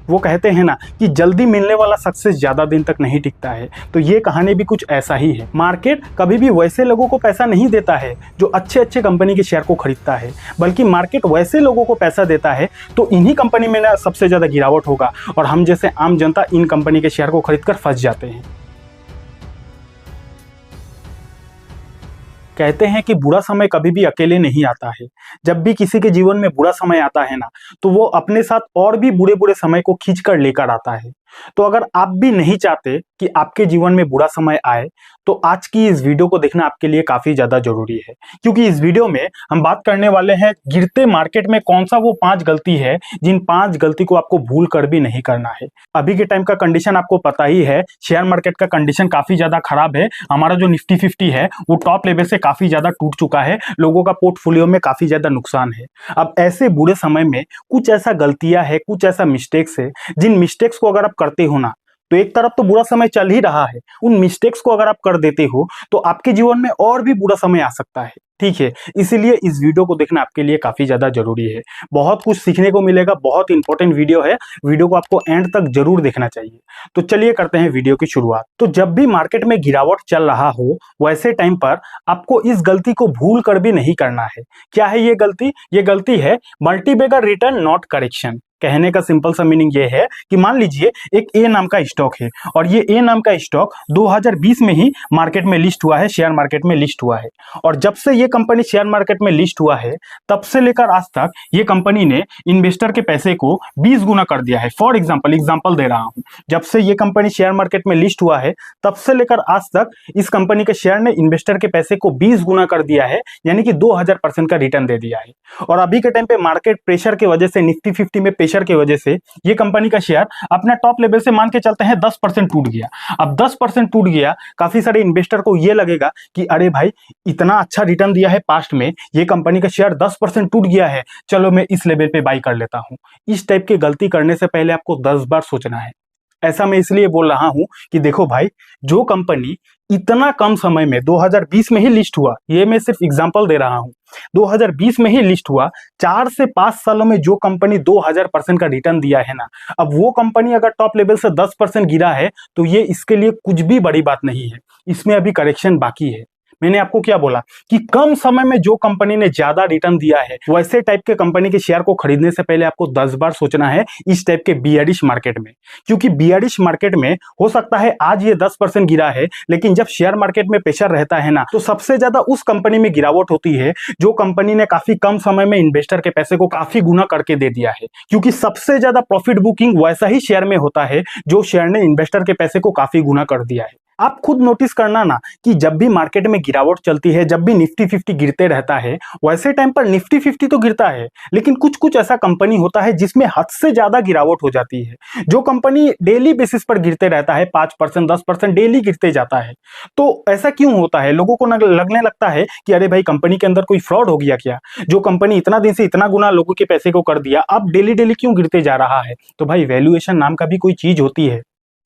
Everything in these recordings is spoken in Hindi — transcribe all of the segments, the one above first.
वो कहते हैं ना कि जल्दी मिलने वाला सक्सेस ज़्यादा दिन तक नहीं टिकता है। तो ये कहानी भी कुछ ऐसा ही है। मार्केट कभी भी वैसे लोगों को पैसा नहीं देता है जो अच्छे अच्छे कंपनी के शेयर को खरीदता है, बल्कि मार्केट वैसे लोगों को पैसा देता है तो इन्हीं कंपनी में ना सबसे ज़्यादा गिरावट होगा और हम जैसे आम जनता इन कंपनी के शेयर को खरीदकर फंस जाते हैं। कहते हैं कि बुरा समय कभी भी अकेले नहीं आता है। जब भी किसी के जीवन में बुरा समय आता है ना, तो वो अपने साथ और भी बुरे बुरे समय को खींच कर लेकर आता है। तो अगर आप भी नहीं चाहते कि आपके जीवन में बुरा समय आए, तो आज की इस वीडियो को देखना आपके लिए काफी ज्यादा जरूरी है, क्योंकि इस वीडियो में हम बात करने वाले हैं गिरते मार्केट में कौन सा वो 5 गलती है जिन 5 गलती को आपको भूल कर भी नहीं करना है। अभी के टाइम का कंडीशन आपको पता ही है, शेयर मार्केट का कंडीशन काफी ज्यादा खराब है। हमारा जो निफ्टी 50 है वो टॉप लेवल से काफी ज्यादा टूट चुका है, लोगों का पोर्टफोलियो में काफी ज्यादा नुकसान है। अब ऐसे बुरे समय में कुछ ऐसा गलतियां है, कुछ ऐसा मिस्टेक्स है, जिन मिस्टेक्स को अगर आप करते हो ना, तो एक तरफ तो बुरा समय चल ही रहा है, उन मिस्टेक्स को अगर आप कर देते हो तो आपके जीवन में और भी बुरा समय आ सकता है। ठीक है, इसीलिए इस वीडियो को देखना आपके लिए काफी ज्यादा जरूरी है। बहुत कुछ सीखने को मिलेगा, बहुत इंपॉर्टेंट वीडियो है। वीडियो को आपको एंड तक जरूर देखना चाहिए। तो चलिए करते हैं वीडियो की शुरुआत। तो जब भी मार्केट में गिरावट चल रहा हो, वैसे टाइम पर आपको इस गलती को भूल कर भी नहीं करना है। क्या है ये गलती? ये गलती है मल्टीबैगर रिटर्न नॉट करेक्शन। कहने का सिंपल सा मीनिंग ये है कि मान लीजिए एक ए नाम का स्टॉक है और ये ए नाम का स्टॉक 2020 में ही मार्केट में लिस्ट हुआ है, शेयर मार्केट में लिस्ट हुआ है। और जब से ये कंपनी शेयर मार्केट में लिस्ट हुआ है, तब से लेकर आज तक ये कंपनी ने इन्वेस्टर के पैसे को 20 गुना कर दिया है। फॉर एग्जाम्पल दे रहा हूं, जब से ये कंपनी शेयर मार्केट में लिस्ट हुआ है, तब से लेकर आज तक इस कंपनी के शेयर ने इन्वेस्टर के पैसे को 20 गुना कर दिया है, यानी कि 2000% का रिटर्न दे दिया है। और अभी के टाइम पे मार्केट प्रेशर की वजह से, निफ्टी 50 में प्रेशर की वजह से ये कंपनी का शेयर अपना टॉप लेवल से मान के चलते हैं 10% टूट गया। अब 10% टूट गया, काफी सारे इन्वेस्टर को ये लगेगा कि अरे भाई, इतना अच्छा रिटर्न दिया है पास्ट में, ये कंपनी का शेयर 10% टूट गया है, चलो मैं इस लेवल पे बाई कर लेता हूं। इस टाइप की गलती करने से पहले आपको 10 बार सोचना है। ऐसा मैं इसलिए बोल रहा हूं कि देखो भाई, जो कंपनी इतना कम समय में 2020 में ही लिस्ट हुआ, ये मैं सिर्फ एग्जांपल दे रहा हूं, 2020 में ही लिस्ट हुआ, 4 से 5 सालों में जो कंपनी 2000% का रिटर्न दिया है ना, अब वो कंपनी अगर टॉप लेवल से 10% गिरा है तो ये इसके लिए कुछ भी बड़ी बात नहीं है, इसमें अभी करेक्शन बाकी है। मैंने आपको क्या बोला कि कम समय में जो कंपनी ने ज्यादा रिटर्न दिया है, वैसे टाइप के कंपनी के शेयर को खरीदने से पहले आपको 10 बार सोचना है इस टाइप के बियरिश मार्केट में। क्योंकि बियरिश मार्केट में हो सकता है आज ये 10% गिरा है, लेकिन जब शेयर मार्केट में प्रेशर रहता है ना, तो सबसे ज्यादा उस कंपनी में गिरावट होती है जो कंपनी ने काफी कम समय में इन्वेस्टर के पैसे को काफी गुना करके दे दिया है। क्योंकि सबसे ज्यादा प्रॉफिट बुकिंग वैसा ही शेयर में होता है जो शेयर ने इन्वेस्टर के पैसे को काफी गुना कर दिया है। आप खुद नोटिस करना ना कि जब भी मार्केट में गिरावट चलती है, जब भी निफ्टी 50 गिरते रहता है, वैसे टाइम पर निफ्टी 50 तो गिरता है, लेकिन कुछ कुछ ऐसा कंपनी होता है जिसमें हद से ज्यादा गिरावट हो जाती है। जो कंपनी डेली बेसिस पर गिरते रहता है, 5% 10% डेली गिरते जाता है। तो ऐसा क्यों होता है? लोगों को लगने लगता है कि अरे भाई, कंपनी के अंदर कोई फ्रॉड हो गया क्या? जो कंपनी इतना दिन से इतना गुना लोगों के पैसे को कर दिया, अब डेली डेली क्यों गिरते जा रहा है? तो भाई, वैल्यूएशन नाम का भी कोई चीज होती है।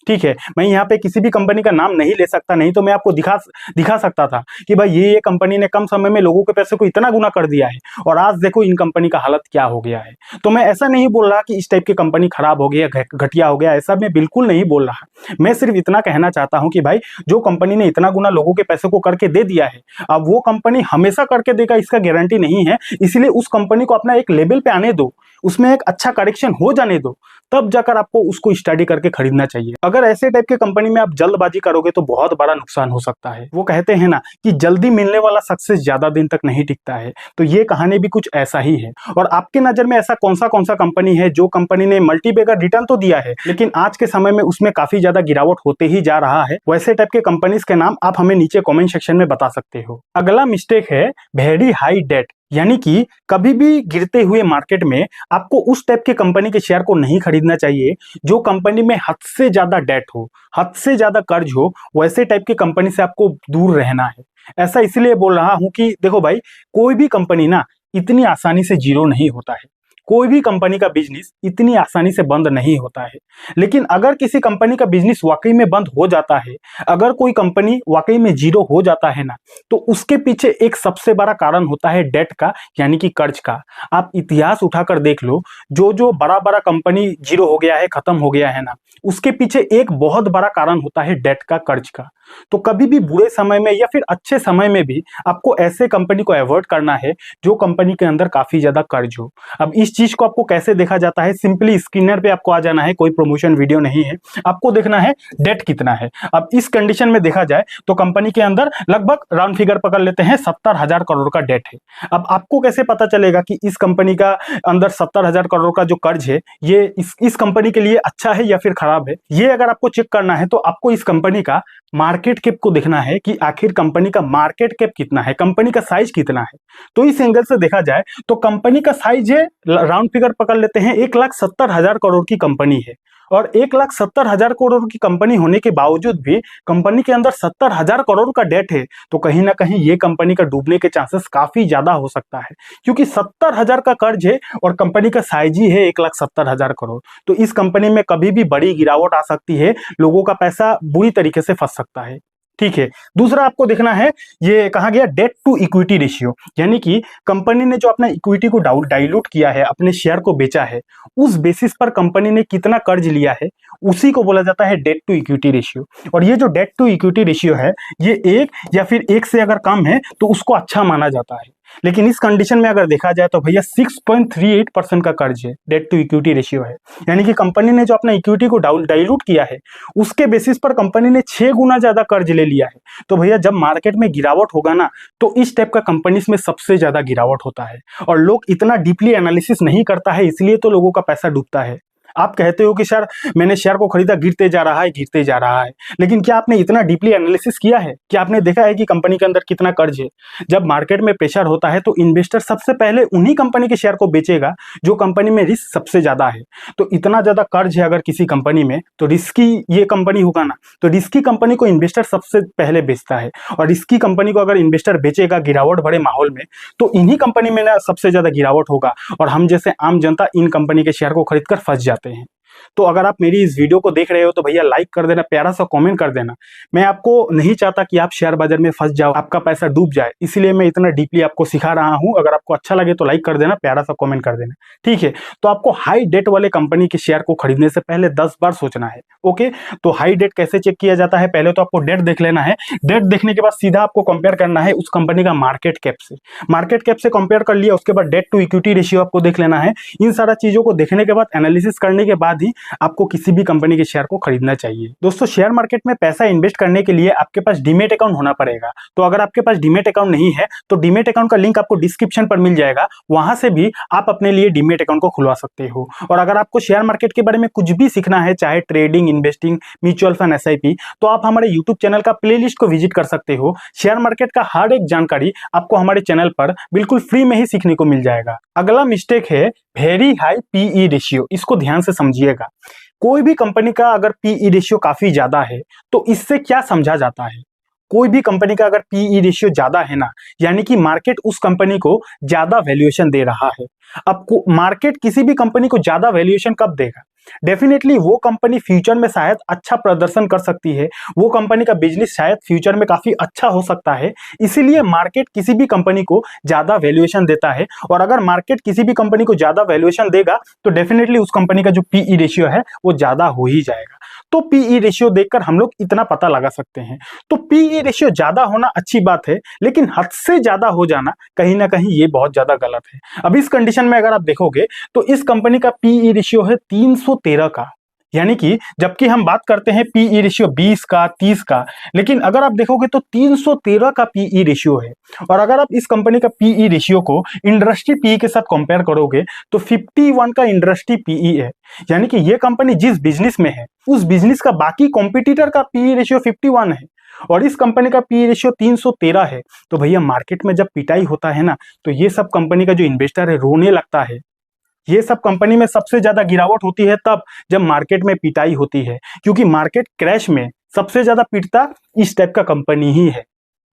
ठीक है, मैं यहाँ पे किसी भी कंपनी का नाम नहीं ले सकता, नहीं तो मैं आपको दिखा सकता था कि भाई ये कंपनी ने कम समय में लोगों के पैसे को इतना गुना कर दिया है और आज देखो इन कंपनी का हालत क्या हो गया है। तो मैं ऐसा नहीं बोल रहा कि इस टाइप की कंपनी खराब हो गया, घटिया हो गया, ऐसा मैं बिल्कुल नहीं बोल रहा। मैं सिर्फ इतना कहना चाहता हूं कि भाई, जो कंपनी ने इतना गुना लोगों के पैसे को करके दे दिया है, अब वो कंपनी हमेशा करके देगा इसका गारंटी नहीं है। इसलिए उस कंपनी को अपना एक लेवल पे आने दो, उसमें एक अच्छा करेक्शन हो जाने दो, तब जाकर आपको उसको स्टडी करके खरीदना चाहिए। अगर ऐसे टाइप के कंपनी में आप जल्दबाजी करोगे तो बहुत बड़ा नुकसान हो सकता है। वो कहते हैं ना कि जल्दी मिलने वाला सक्सेस ज्यादा दिन तक नहीं टिकता है। तो ये कहानी भी कुछ ऐसा ही है। और आपके नजर में ऐसा कौन सा कंपनी है जो कंपनी ने मल्टीबैगर रिटर्न तो दिया है, लेकिन आज के समय में उसमें काफी ज्यादा गिरावट होते ही जा रहा है? वैसे टाइप के कंपनीज के नाम आप हमें नीचे कमेंट सेक्शन में बता सकते हो। अगला मिस्टेक है वेरी हाई डेट, यानी कि कभी भी गिरते हुए मार्केट में आपको उस टाइप के कंपनी के शेयर को नहीं खरीदना चाहिए जो कंपनी में हद से ज्यादा डेट हो, हद से ज्यादा कर्ज हो। वैसे टाइप की कंपनी से आपको दूर रहना है। ऐसा इसलिए बोल रहा हूं कि देखो भाई, कोई भी कंपनी ना इतनी आसानी से जीरो नहीं होता है। कोई भी कंपनी का बिजनेस इतनी आसानी से बंद नहीं होता है। लेकिन अगर किसी कंपनी का बिजनेस वाकई में बंद हो जाता है, अगर कोई कंपनी वाकई में जीरो हो जाता है ना, तो उसके पीछे एक सबसे बड़ा कारण होता है डेट का, यानी कि कर्ज का। आप इतिहास उठाकर देख लो, जो जो बड़ा बड़ा कंपनी जीरो हो गया है, खत्म हो गया है ना, उसके पीछे एक बहुत बड़ा कारण होता है डेट का, कर्ज का। तो कभी भी बुरे समय में या फिर अच्छे समय में भी आपको ऐसे कंपनी को अवॉइड करना है जो कंपनी के अंदर काफी ज्यादा कर्ज हो। अब इस चीज को आपको कैसे देखा जाता है, सिंपली स्क्रीनर पे आपको आ जाना है, कोई प्रमोशन वीडियो नहीं है। आपको देखना है डेट कितना है। अब इस कंडीशन में देखा जाए तो कंपनी के अंदर लगभग राउंड फिगर पकड़ लेते हैं 70,000 करोड़ का डेट है। अब आपको कैसे पता चलेगा कि इस कंपनी का अंदर 70,000 करोड़ का जो कर्ज है ये इस कंपनी के लिए अच्छा है या फिर खराब है? ये अगर आपको चेक करना है तो आपको इस कंपनी का मार्केट कैप को देखना है कि आखिर कंपनी का मार्केट कैप कितना है, कंपनी का साइज कितना है। तो इस एंगल से देखा जाए तो कंपनी का साइज है, राउंड फिगर पकड़ लेते हैं, 1,70,000 करोड़ की कंपनी है। और 1,70,000 करोड़ की कंपनी होने के बावजूद भी कंपनी के अंदर 70,000 करोड़ का डेट है, तो कहीं ना कहीं ये कंपनी का डूबने के चांसेस काफी ज्यादा हो सकता है, क्योंकि 70,000 का कर्ज है और कंपनी का साइज ही है 1,70,000 करोड़। तो इस कंपनी में कभी भी बड़ी गिरावट आ सकती है, लोगों का पैसा बुरी तरीके से फंस सकता है। ठीक है, दूसरा आपको देखना है, ये कहा गया डेट टू इक्विटी रेशियो, यानी कि कंपनी ने जो अपना इक्विटी को डाइल्यूट किया है, अपने शेयर को बेचा है, उस बेसिस पर कंपनी ने कितना कर्ज लिया है, उसी को बोला जाता है डेट टू इक्विटी रेशियो। और ये जो डेट टू इक्विटी रेशियो है, ये एक या फिर एक से अगर कम है तो उसको अच्छा माना जाता है। लेकिन इस कंडीशन में अगर देखा जाए तो भैया 6.38% का कर्ज है, डेट टू इक्विटी रेशियो है। यानी कि कंपनी ने जो अपना इक्विटी को डाइल्यूट किया है, उसके बेसिस पर कंपनी ने 6 गुना ज्यादा कर्ज ले लिया है। तो भैया जब मार्केट में गिरावट होगा ना, तो इस टाइप का कंपनीज में सबसे ज्यादा गिरावट होता है। और लोग इतना डीपली एनालिसिस नहीं करता है, इसलिए तो लोगों का पैसा डूबता है। आप कहते हो कि सर मैंने शेयर को खरीदा, गिरते जा रहा है, गिरते जा रहा है, लेकिन क्या आपने इतना डीपली एनालिसिस किया है? क्या आपने देखा है कि कंपनी के अंदर कितना कर्ज है? जब मार्केट में प्रेशर होता है तो इन्वेस्टर सबसे पहले उन्हीं कंपनी के शेयर को बेचेगा जो कंपनी में रिस्क सबसे ज्यादा है। तो इतना ज्यादा कर्ज है अगर किसी कंपनी में, तो रिस्की ये कंपनी होगा ना, तो रिस्की कंपनी को इन्वेस्टर सबसे पहले बेचता है। और रिस्की कंपनी को अगर इन्वेस्टर बेचेगा गिरावट भरे माहौल में, तो इन्हीं कंपनी में ना सबसे ज्यादा गिरावट होगा, और हम जैसे आम जनता इन कंपनी के शेयर को खरीद कर फंस जाते हैं। तो अगर आप मेरी इस वीडियो को देख रहे हो तो भैया लाइक कर देना, प्यारा सा कमेंट कर देना। मैं आपको नहीं चाहता कि आप शेयर बाजार में फंस जाओ, आपका पैसा डूब जाए, इसलिए मैं इतना डीपली आपको सिखा रहा हूं। अगर आपको अच्छा लगे तो लाइक कर देना, प्यारा सा कमेंट कर देना, ठीक है। तो आपको हाई डेट वाले कंपनी के शेयर को खरीदने से पहले 10 बार सोचना है। ओके, तो हाई डेट कैसे चेक किया जाता है? पहले तो आपको डेट देख लेना है। डेट देखने के बाद सीधा आपको कंपेयर करना है उस कंपनी का मार्केट कैप से। मार्केट कैप से कंपेयर कर लिया, उसके बाद डेट टू इक्विटी रेशियो आपको देख लेना है। इन सारा चीजों को देखने के बाद, एनालिसिस करने के बाद ही आपको किसी भी कंपनी के शेयर को खरीदना चाहिए। दोस्तों, शेयर मार्केट में पैसा इन्वेस्ट करने के लिए आपके पास डीमेट अकाउंट होना पड़ेगा। तो अगर आपके पास डीमेट अकाउंट नहीं है तो डीमेट अकाउंट का लिंक आपको डिस्क्रिप्शन पर मिल जाएगा, वहां से भी आप अपने लिए डीमेट अकाउंट को खुलवा सकते हो। और अगर आपको शेयर मार्केट के बारे में कुछ भी सीखना है, चाहे trading, investing, mutual fund, SIP, तो आप हमारे यूट्यूब चैनल का प्लेलिस्ट को विजिट कर सकते हो। शेयर मार्केट का हर एक जानकारी आपको हमारे चैनल पर बिल्कुल फ्री में ही सीखने को मिल जाएगा। अगला मिस्टेक है वेरी हाई पीई रेशियो। इसको ध्यान से समझिएगा। कोई भी कंपनी का अगर पीई रेशियो काफी ज्यादा है तो इससे क्या समझा जाता है? कोई भी कंपनी का अगर पीई रेशियो ज्यादा है ना, यानी कि मार्केट उस कंपनी को ज्यादा वैल्यूएशन दे रहा है। अब मार्केट किसी भी कंपनी को ज्यादा वैल्यूएशन कब देगा? डेफिनेटली वो कंपनी फ्यूचर में शायद अच्छा प्रदर्शन कर सकती है, वो कंपनी का बिजनेस शायद फ्यूचर में काफी अच्छा हो सकता है, इसीलिए मार्केट किसी भी कंपनी को ज्यादा वैल्यूएशन देता है। और अगर मार्केट किसी भी कंपनी को ज्यादा वैल्यूएशन देगा तो डेफिनेटली उस कंपनी का जो पीई रेशियो है वो ज्यादा हो ही जाएगा। तो पीई रेशियो देखकर हम लोग इतना पता लगा सकते हैं। तो पीई रेशियो ज्यादा होना अच्छी बात है, लेकिन हद से ज्यादा हो जाना कहीं ना कहीं ये बहुत ज्यादा गलत है। अब इस कंडीशन में अगर आप देखोगे तो इस कंपनी का पीई रेशियो है 313 का, यानी कि जबकि हम बात करते हैं पीई रेशियो 20 का, 30 का, लेकिन अगर आप देखोगे तो 313 का पीई रेशियो है। और अगर आप इस कंपनी का पीई रेशियो को इंडस्ट्री पीई के साथ कंपेयर करोगे तो 51 का इंडस्ट्री पीई है। यानी कि ये कंपनी जिस बिजनेस में है उस बिजनेस का बाकी कॉम्पिटिटर का पीई रेशियो 51 है और इस कंपनी का पीई रेशियो 313 है। तो भैया मार्केट में जब पिटाई होता है ना, तो ये सब कंपनी का जो इन्वेस्टर है रोने लगता है। ये सब कंपनी में सबसे ज्यादा गिरावट होती है तब जब मार्केट में पिटाई होती है, क्योंकि मार्केट क्रैश में सबसे ज्यादा पिटता इस टाइप का कंपनी ही है।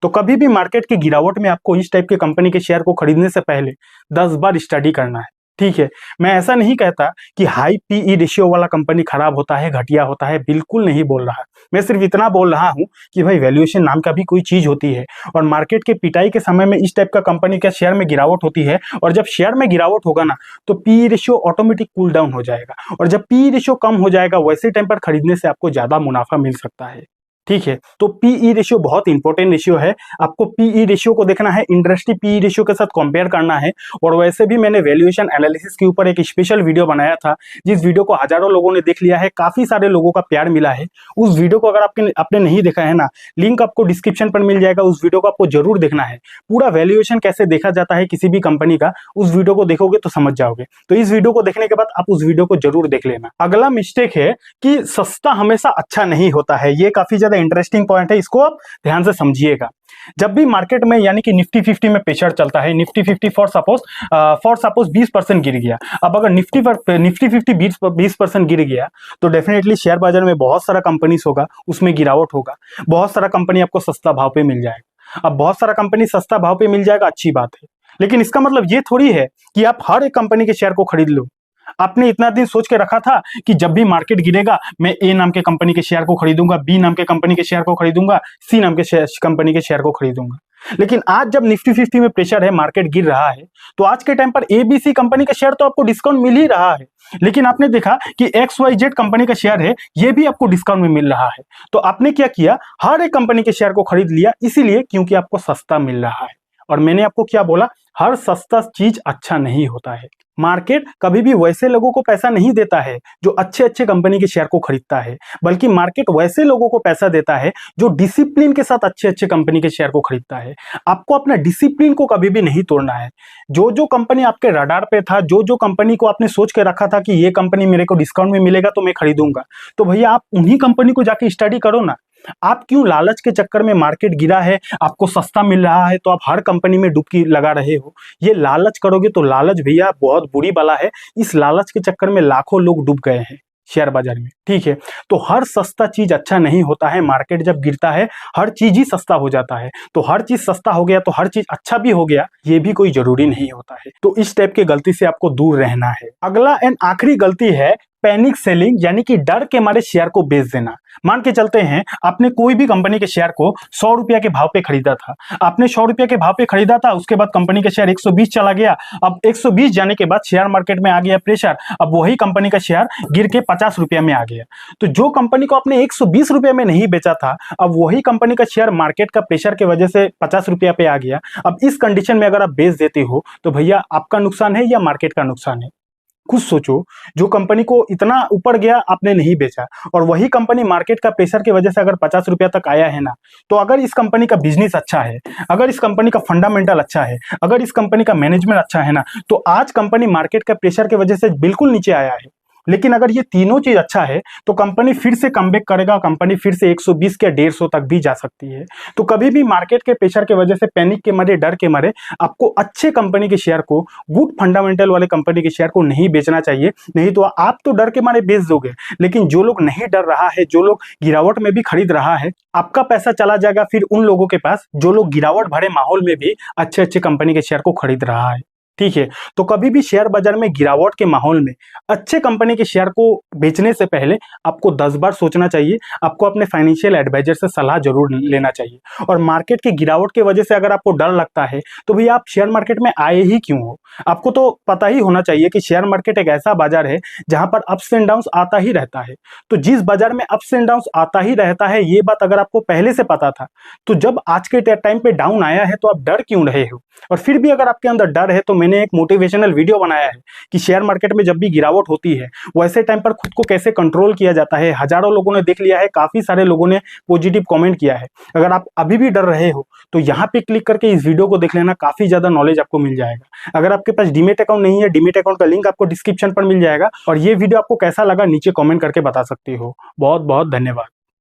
तो कभी भी मार्केट की गिरावट में आपको इस टाइप के कंपनी के शेयर को खरीदने से पहले 10 बार स्टडी करना है। ठीक है, मैं ऐसा नहीं कहता कि हाई पीई रेशियो वाला कंपनी खराब होता है, घटिया होता है, बिल्कुल नहीं बोल रहा। मैं सिर्फ इतना बोल रहा हूँ कि भाई वैल्यूएशन नाम का भी कोई चीज़ होती है और मार्केट के पिटाई के समय में इस टाइप का कंपनी का शेयर में गिरावट होती है और जब शेयर में गिरावट होगा ना तो PE ratio automatic cool down हो जाएगा और जब पीई रेशियो कम हो जाएगा वैसे टाइम पर खरीदने से आपको ज़्यादा मुनाफा मिल सकता है। ठीक है, तो पीई रेशियो बहुत इंपॉर्टेंट रेशियो है। आपको पीई रेशियो को देखना है, इंडस्ट्री पीई रेशियो के साथ कंपेयर करना है। और वैसे भी मैंने वैल्यूएशन एनालिसिस के ऊपर एक स्पेशल वीडियो बनाया था, जिस वीडियो को हजारों लोगों ने देख लिया है, काफी सारे लोगों का प्यार मिला है। उस वीडियो को अगर आपने नहीं देखा है ना, लिंक आपको डिस्क्रिप्शन पर मिल जाएगा, उस वीडियो को आपको जरूर देखना है। पूरा वैल्यूएशन कैसे देखा जाता है किसी भी कंपनी का, उस वीडियो को देखोगे तो समझ जाओगे। तो इस वीडियो को देखने के बाद आप उस वीडियो को जरूर देख लेना। अगला मिस्टेक है कि सस्ता हमेशा अच्छा नहीं होता है। ये काफी ज्यादा इंटरेस्टिंग पॉइंट है, इसको आप ध्यान से समझिएगा। जब भी मार्केट में यानी कि निफ्टी 50 में प्रेशर चलता है, निफ्टी 50 फॉर सपोज 20% गिर गया। अब अगर निफ्टी 50 20% गिर गया तो डेफिनेटली शेयर बाजार में बहुत सारा कंपनीज होगा, उसमें गिरावट होगा। बहुत सारा कंपनी आपको सस्ता भाव पे मिल जाएगा। अब बहुत सारा कंपनी सस्ता भाव पे मिल जाएगा, अच्छी बात है, लेकिन इसका मतलब ये थोड़ी है कि आप हर एक कंपनी के शेयर को खरीद लो। आपने इतना दिन सोच के रखा था कि जब भी मार्केट गिरेगा मैं ए नाम के कंपनी के शेयर को खरीदूंगा, बी नाम के कंपनी के शेयर को खरीदूंगा, सी नाम के कंपनी के शेयर को खरीदूंगा। लेकिन आज जब निफ्टी 50 में प्रेशर है, मार्केट गिर रहा है, तो आज के टाइम पर एबीसी कंपनी का शेयर तो आपको डिस्काउंट मिल ही रहा है, लेकिन आपने देखा कि XYZ कंपनी का शेयर है, ये भी आपको डिस्काउंट में मिल रहा है। तो आपने क्या किया, हर एक कंपनी के शेयर को खरीद लिया, इसीलिए क्योंकि आपको सस्ता मिल रहा है। और मैंने आपको क्या बोला, हर सस्ता चीज अच्छा नहीं होता है। मार्केट कभी भी वैसे लोगों को पैसा नहीं देता है जो अच्छे अच्छे कंपनी के शेयर को खरीदता है, बल्कि मार्केट वैसे लोगों को पैसा देता है जो डिसिप्लिन के साथ अच्छे अच्छे कंपनी के शेयर को खरीदता है। आपको अपना डिसिप्लिन को कभी भी नहीं तोड़ना है। जो जो कंपनी आपके रडार पे था, जो जो कंपनी को आपने सोच के रखा था कि ये कंपनी मेरे को डिस्काउंट में मिलेगा तो मैं खरीदूंगा, तो भैया आप उन्हीं कंपनी को जाके स्टडी करो ना। आप क्यों लालच के चक्कर में, मार्केट गिरा है, आपको सस्ता मिल रहा है तो आप हर कंपनी में डुबकी लगा रहे हो। ये लालच करोगे तो लालच भैया बहुत बुरी बला है। इस लालच के चक्कर में लाखों लोग डूब गए हैं शेयर बाजार में। ठीक है, तो हर सस्ता चीज अच्छा नहीं होता है। मार्केट जब गिरता है हर चीज ही सस्ता हो जाता है, तो हर चीज सस्ता हो गया तो हर चीज अच्छा भी हो गया, ये भी कोई जरूरी नहीं होता है। तो इस टाइप की गलती से आपको दूर रहना है। अगला एंड आखिरी गलती है पैनिक सेलिंग, यानी कि डर के मारे शेयर को बेच देना। मान के चलते हैं आपने कोई भी कंपनी के शेयर को 100 रुपया के भाव पे खरीदा था। आपने 100 रुपया के भाव पे खरीदा था, उसके बाद कंपनी का शेयर 120 चला गया। अब 120 जाने के बाद शेयर मार्केट में आ गया प्रेशर, अब वही कंपनी का शेयर गिर के 50 रुपया में आ गया। तो जो कंपनी को आपने 120 रुपया में नहीं बेचा था, अब वही कंपनी का शेयर मार्केट का प्रेशर की वजह से 50 रुपया पे आ गया। अब इस कंडीशन में अगर आप बेच देते हो तो भैया आपका नुकसान है या मार्केट का नुकसान है? खुद सोचो। जो कंपनी को इतना ऊपर गया आपने नहीं बेचा, और वही कंपनी मार्केट का प्रेशर की वजह से अगर 50 रुपया तक आया है ना, तो अगर इस कंपनी का बिजनेस अच्छा है, अगर इस कंपनी का फंडामेंटल अच्छा है, अगर इस कंपनी का मैनेजमेंट अच्छा है ना, तो आज कंपनी मार्केट का प्रेशर की वजह से बिल्कुल नीचे आया है। लेकिन अगर ये तीनों चीज अच्छा है तो कंपनी फिर से कमबैक करेगा, कंपनी फिर से 120 या 150 तक भी जा सकती है। तो कभी भी मार्केट के प्रेशर की वजह से, पैनिक के मारे, डर के मारे आपको अच्छे कंपनी के शेयर को, गुड फंडामेंटल वाले कंपनी के शेयर को नहीं बेचना चाहिए। नहीं तो आप तो डर के मारे बेच दोगे, लेकिन जो लोग नहीं डर रहा है, जो लोग गिरावट में भी खरीद रहा है, आपका पैसा चला जाएगा फिर उन लोगों के पास जो लोग गिरावट भरे माहौल में भी अच्छे अच्छे कंपनी के शेयर को खरीद रहा है। ठीक है, तो कभी भी शेयर बाजार में गिरावट के माहौल में अच्छे कंपनी के शेयर को बेचने से पहले आपको 10 बार सोचना चाहिए। आपको अपने फाइनेंशियल एडवाइजर से सलाह जरूर लेना चाहिए। और मार्केट की गिरावट की वजह से अगर आपको डर लगता है तो भैया आप शेयर मार्केट में आए ही क्यों हो? आपको तो पता ही होना चाहिए कि शेयर मार्केट एक ऐसा बाजार है जहां पर अप्स एंड डाउन्स आता ही रहता है। तो जिस बाजार में अप्स एंड डाउन्स आता ही रहता है, ये बात अगर आपको पहले से पता था, तो जब आज के टाइम पे डाउन आया है तो आप डर क्यों रहे हो? और फिर भी अगर आपके अंदर डर है तो मैंने एक मोटिवेशनल वीडियो बनाया है कि शेयर मार्केट में जब भी गिरावट होती है वैसे टाइम पर खुद को कैसे कंट्रोल किया जाता है। हजारों लोगों ने देख लिया है, काफी सारे लोगों ने पॉजिटिव कमेंट किया है। अगर आप अभी भी डर रहे हो तो यहाँ पे क्लिक करके इस वीडियो को देख लेना, काफी ज्यादा नॉलेज आपको मिल जाएगा। अगर आपके पास डीमेट अकाउंट नहीं है, डीमेट अकाउंट का लिंक आपको डिस्क्रिप्शन पर मिल जाएगा। और ये वीडियो आपको कैसा लगा नीचे कॉमेंट करके बता सकते हो। बहुत बहुत धन्यवाद।